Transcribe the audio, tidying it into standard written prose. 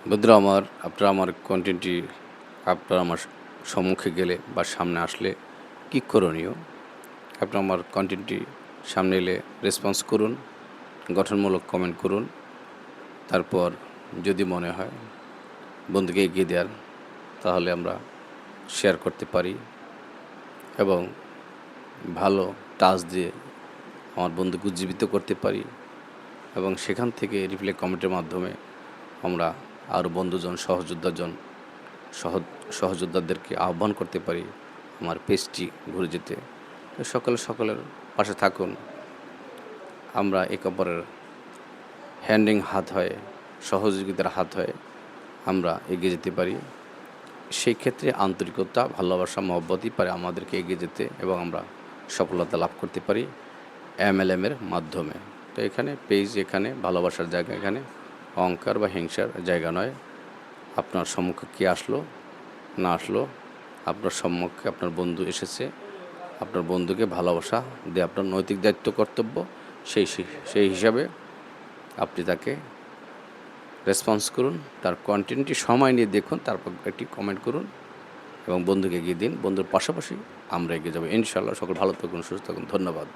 বন্ধুরা আমার, আপনারা আমার কন্টেন্টটি আপনারা আমার সম্মুখে গেলে বা সামনে আসলে কী করণীয়? আপনারা আমার কন্টেন্টটি সামনে এলে রেসপন্স করুন, গঠনমূলক কমেন্ট করুন। তারপর যদি মনে হয় বন্ধুকে এগিয়ে দেওয়ার, তাহলে আমরা শেয়ার করতে পারি এবং ভালো টাচ দিয়ে আমার বন্ধুকে উজ্জীবিত করতে পারি এবং সেখান থেকে রিপ্লাই কমেন্টের মাধ্যমে আমরা আরও বন্ধুজন সহযোদ্ধাদেরকে আহ্বান করতে পারি আমার পেজটি ঘুরে যেতে। তো সকলের পাশে থাকুন। আমরা একে অপরের হ্যান্ডিং হাত হয়ে, সহযোগিতার হাত হয়ে আমরা এগিয়ে যেতে পারি। সেই ক্ষেত্রে আন্তরিকতা, ভালোবাসা, মহব্বতই পারে আমাদেরকে এগিয়ে যেতে এবং আমরা সফলতা লাভ করতে পারি MLM এর মাধ্যমে। তো এখানে পেজ, এখানে ভালোবাসার জায়গা, এখানে অহংকার বা হিংসার জায়গা নয়। আপনার সম্মুখে কে আসলো না আসলো, আপনার সম্মুখে আপনার বন্ধু এসেছে, আপনার বন্ধুকে ভালোবাসা দিয়ে আপনার নৈতিক দায়িত্ব, কর্তব্য। সেই হিসাবে আপনি তাকে রেসপন্স করুন, তার কন্টেন্টটি সময় নিয়ে দেখুন, তারপর একটি কমেন্ট করুন এবং বন্ধুকে এগিয়ে দিন। বন্ধুর পাশাপাশি আমরা এগিয়ে যাবো ইনশাআল্লাহ। সকল ভালো থাকুন, সুস্থ থাকুন। ধন্যবাদ।